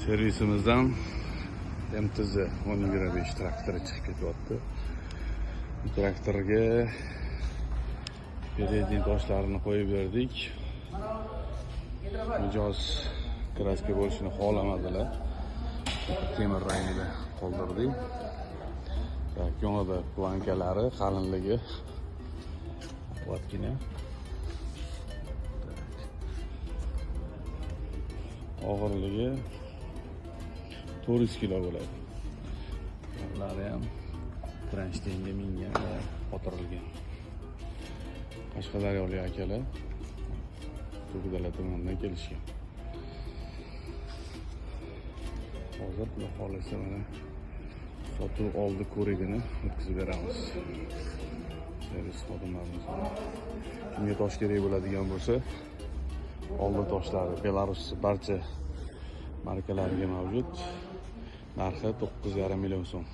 Servisimizdan MTZ 1025 traktori chiqib ketyapti. Bu traktorga peredniy toshlarini qo'yib berdik. Mijoz kraska bo'lishini xohlamadilar. Temir rangida qoldirdik. Yonida plankalari qalinligi vatgina. Og'irligi 400 kilo bo'ladi. Ular ham kranshtenga mingan va qotirilgan. Qashqadaryolik akalar Turkdala tomonidan kelishgan. Hozir xudo xolisa mana sotuv oldi ko'rigini o'tkazib beramiz. Servis xodimlarimiz. Kimga tosh kerak bo'ladigan bo'lsa, oldi toshlari Belarus barcha markalariga mavjud. Narxi 9,5 million so'm.